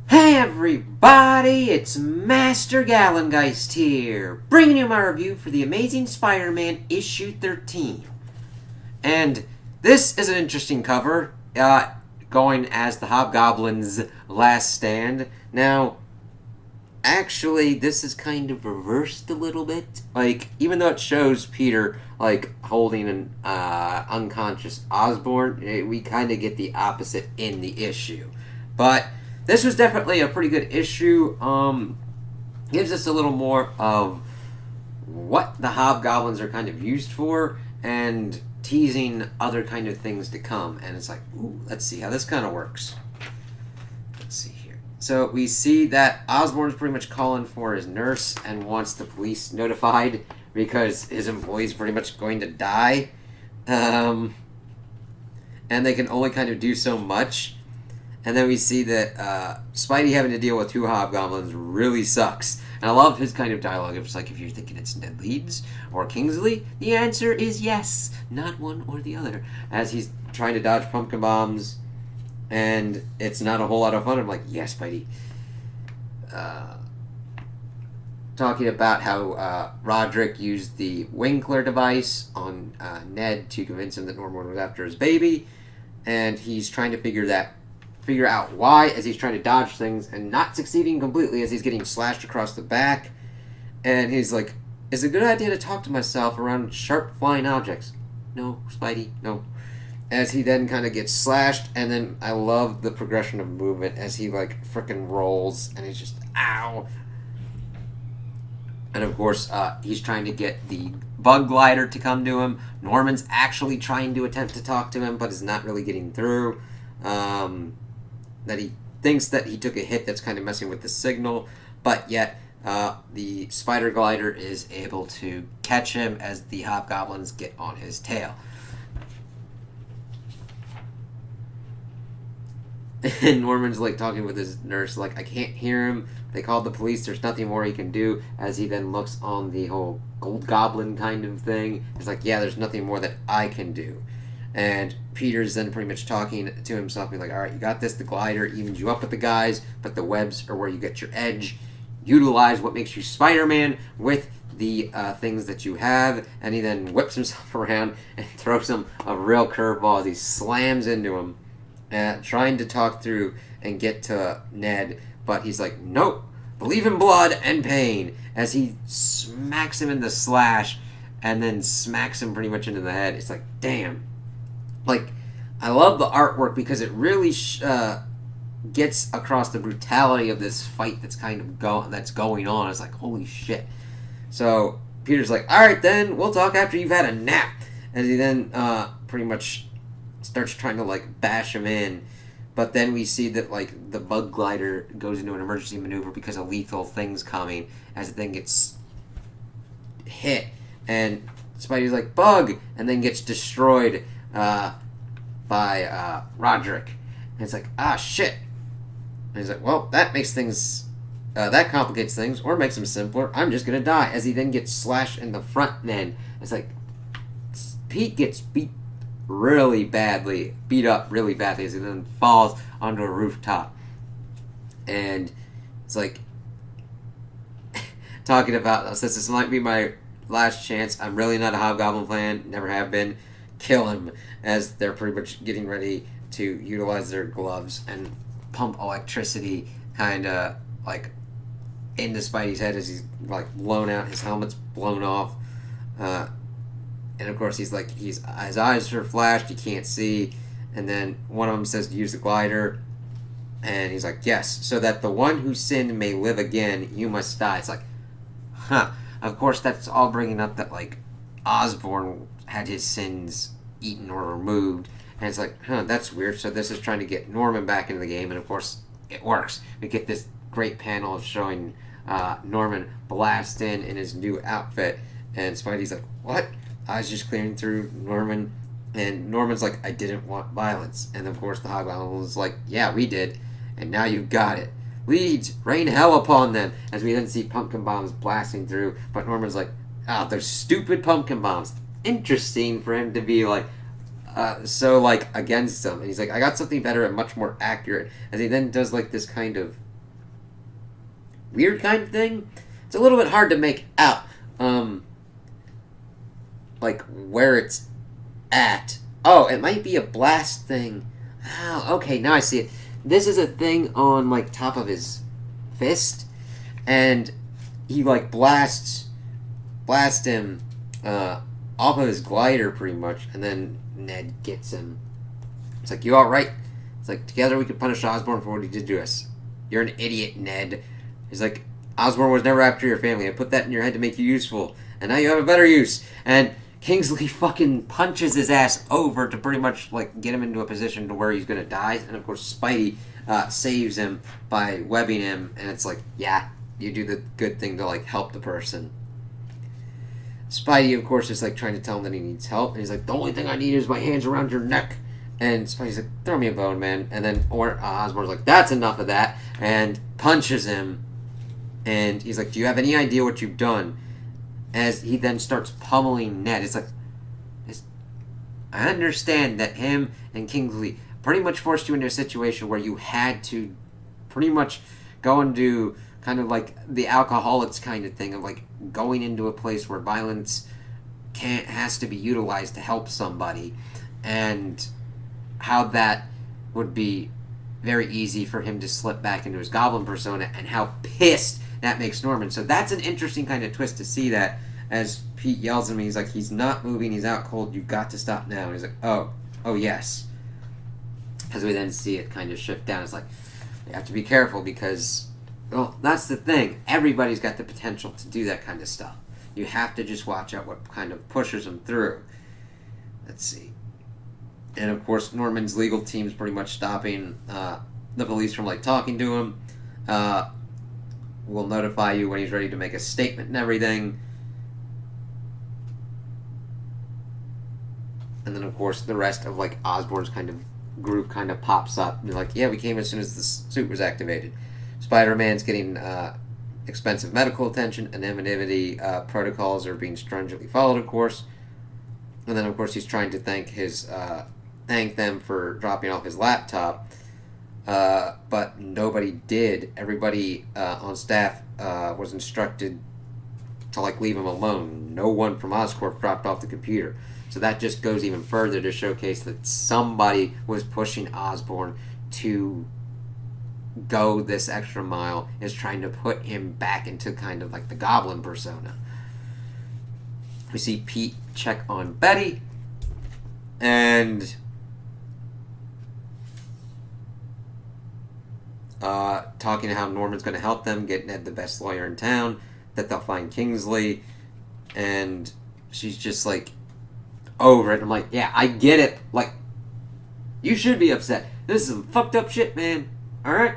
Hey everybody, it's Master Gallengeist here, bringing you my review for The Amazing Spider-Man issue 13. And this is an interesting cover, going as the Hobgoblin's last stand. Now, actually, this is kind of reversed a little bit. Like, even though it shows Peter, like, holding an unconscious Osborn, we kind of get the opposite in the issue. But this was definitely a pretty good issue. Gives us a little more of what the Hobgoblins are kind of used for, and teasing other kind of things to come. And it's like, ooh, let's see how this kind of works. Let's see here. So we see that Osborn's pretty much calling for his nurse and wants the police notified because his employee's pretty much going to die. And they can only kind of do so much. And then we see that Spidey having to deal with two Hobgoblins really sucks. And I love his kind of dialogue. It's like, if you're thinking it's Ned Leeds or Kingsley, the answer is yes, not one or the other. As he's trying to dodge pumpkin bombs, and it's not a whole lot of fun. I'm like, yes, Spidey. Talking about how Roderick used the Winkler device on Ned to convince him that Norman was after his baby, and he's trying to figure out why as he's trying to dodge things and not succeeding completely as he's getting slashed across the back. And he's like, is it a good idea to talk to myself around sharp flying objects? No, Spidey, no. As he then kind of gets slashed, and then I love the progression of movement as he like frickin' rolls and he's just ow. And of course, he's trying to get the bug glider to come to him. Norman's actually trying to attempt to talk to him, but is not really getting through. That he thinks that he took a hit that's kind of messing with the signal, but yet the spider glider is able to catch him as the Hobgoblins get on his tail. And Norman's like talking with his nurse, like, I can't hear him. They called the police. There's nothing more he can do. As he then looks on the whole Gold Goblin kind of thing. He's like, yeah, there's nothing more that I can do. And Peter's then pretty much talking to himself, being like, all right, you got this. The glider evens you up with the guys, but the webs are where you get your edge. Utilize what makes you Spider-Man with the things that you have. And he then whips himself around and throws him a real curveball as he slams into him, trying to talk through and get to Ned. But he's like, nope, believe in blood and pain. As he smacks him in the slash and then smacks him pretty much into the head. It's like, damn. Like, I love the artwork because it really gets across the brutality of this fight that's kind of going on. It's like, holy shit. So Peter's like, all right, then we'll talk after you've had a nap. And he then pretty much starts trying to like bash him in, but then we see that like the bug glider goes into an emergency maneuver because a lethal thing's coming. As the thing gets hit, and Spidey's like, bug, and then gets destroyed by Roderick. And it's like, ah, shit. And he's like, well, that makes things, that complicates things, or makes them simpler. I'm just gonna die. As he then gets slashed in the front end. It's like, Pete gets beat up really badly as he then falls onto a rooftop. And it's like, talking about, since this might be my last chance, I'm really not a Hobgoblin fan, never have been. Kill him, as they're pretty much getting ready to utilize their gloves and pump electricity kind of like into Spidey's head as he's like blown out, his helmet's blown off, and of course he's like, his eyes are flashed, he can't see, and then one of them says to use the glider, and he's like, yes, so that the one who sinned may live again, you must die. It's like, huh. Of course that's all bringing up that like Osborn had his sins eaten or removed, and it's like, huh, that's weird. So this is trying to get Norman back into the game, and of course it works. We get this great panel of showing Norman blast in his new outfit, and Spidey's like, what? Eyes just clearing through Norman, and Norman's like, I didn't want violence. And of course the Hobgoblin's like, yeah, we did, and now you got it. Leeds, rain hell upon them. As we then see pumpkin bombs blasting through, but Norman's like, ah, those stupid pumpkin bombs. Interesting for him to be like, so like against them. And he's like, I got something better and much more accurate. As he then does like this kind of weird kind of thing. It's a little bit hard to make out, like where it's at. Oh, it might be a blast thing. Oh, okay, now I see it. This is a thing on like top of his fist, and he like blast him off of his glider pretty much, and then Ned gets him. It's like, you alright? It's like, together we could punish Osborn for what he did to us. You're an idiot, Ned. He's like, Osborn was never after your family. I put that in your head to make you useful, and now you have a better use. And Kingsley fucking punches his ass over to pretty much like get him into a position to where he's gonna die. And of course, Spidey saves him by webbing him, and it's like, yeah, you do the good thing to like help the person. Spidey, of course, is like trying to tell him that he needs help, and he's like, the only thing I need is my hands around your neck. And Spidey's like, throw me a bone, man. And then Osborn's like, that's enough of that, and punches him. And he's like, do you have any idea what you've done? As he then starts pummeling Ned. It's like, I understand that him and Kingsley pretty much forced you into a situation where you had to pretty much go and do kind of like the alcoholics kind of thing of like going into a place where violence has to be utilized to help somebody, and how that would be very easy for him to slip back into his goblin persona, and how pissed that makes Norman. So that's an interesting kind of twist to see that as Pete yells at me, he's like, he's not moving, he's out cold, you've got to stop now. And he's like, oh yes. As we then see it kind of shift down, it's like, you have to be careful because, well, that's the thing. Everybody's got the potential to do that kind of stuff. You have to just watch out what kind of pushes them through. Let's see. And of course, Norman's legal team's pretty much stopping the police from like talking to him. Will notify you when he's ready to make a statement and everything. And then, of course, the rest of like Osborn's kind of group kind of pops up. And they're like, yeah, we came as soon as the suit was activated. Spider-Man's getting expensive medical attention. Anonymity protocols are being stringently followed, of course. And then, of course, he's trying to thank them for dropping off his laptop. But nobody did. Everybody on staff was instructed to like leave him alone. No one from Oscorp dropped off the computer. So that just goes even further to showcase that somebody was pushing Osborn to go this extra mile, is trying to put him back into kind of like the goblin persona. We see Pete check on Betty, and talking to how Norman's going to help them get Ned the best lawyer in town, that they'll find Kingsley, and she's just like over it. I'm like, yeah, I get it. Like, you should be upset. This is some fucked up shit, man. Alright?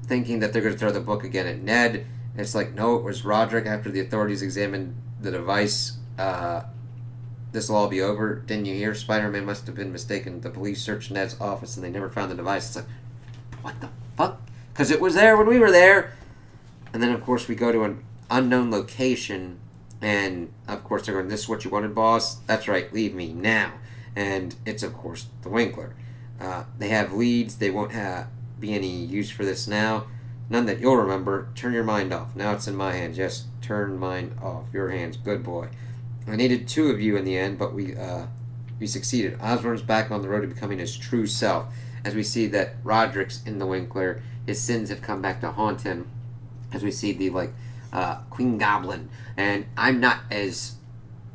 Thinking that they're going to throw the book again at Ned. It's like, no, it was Roderick after the authorities examined the device. This will all be over. Didn't you hear? Spider-Man must have been mistaken. The police searched Ned's office and they never found the device. It's like, what the fuck? Because it was there when we were there. And then, of course, we go to an unknown location. And, of course, they're going, this is what you wanted, boss? That's right, leave me now. And it's, of course, the Winkler. They have leads. They won't be any use for this now. None that you'll remember. Turn your mind off. Now it's in my hands. Yes, turn mine off. Your hands. Good boy. I needed two of you in the end, but we succeeded. Osborn's back on the road to becoming his true self. As we see that Roderick's in the Winkler, his sins have come back to haunt him. As we see the Queen Goblin, and I'm not as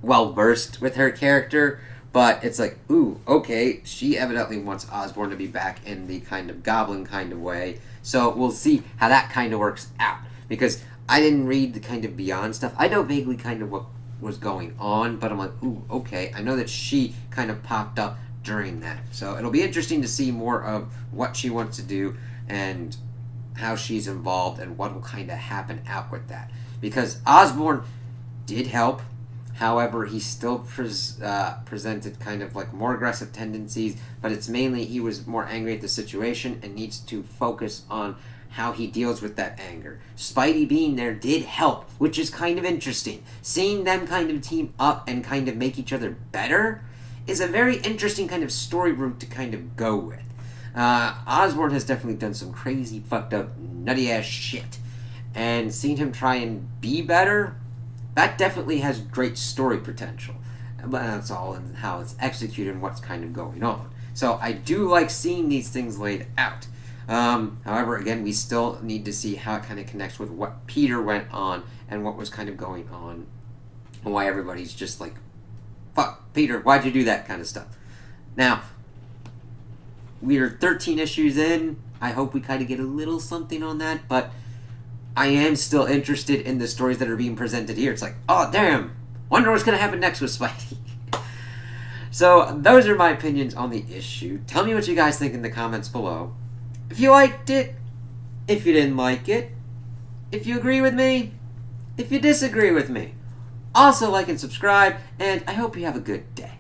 well versed with her character, but it's like, ooh, okay, she evidently wants Osborn to be back in the kind of goblin kind of way. So we'll see how that kind of works out, because I didn't read the kind of Beyond stuff. I know vaguely kind of what was going on, but I'm like, ooh, okay, I know that she kind of popped up during that. So it'll be interesting to see more of what she wants to do and how she's involved and what will kind of happen out with that. Because Osborn did help, however, he still presented kind of like more aggressive tendencies, but it's mainly he was more angry at the situation and needs to focus on how he deals with that anger. Spidey being there did help, which is kind of interesting. Seeing them kind of team up and kind of make each other better is a very interesting kind of story route to kind of go with. Osborn has definitely done some crazy, fucked up, nutty ass shit. And seeing him try and be better, that definitely has great story potential. But that's all in how it's executed and what's kind of going on. So I do like seeing these things laid out. However, again, we still need to see how it kind of connects with what Peter went on and what was kind of going on. And why everybody's just like, fuck, Peter, why'd you do that kind of stuff. Now, we're 13 issues in. I hope we kind of get a little something on that, but I am still interested in the stories that are being presented here. It's like, oh, damn, wonder what's going to happen next with Spidey. So, those are my opinions on the issue. Tell me what you guys think in the comments below. If you liked it, if you didn't like it, if you agree with me, if you disagree with me. Also like and subscribe, and I hope you have a good day.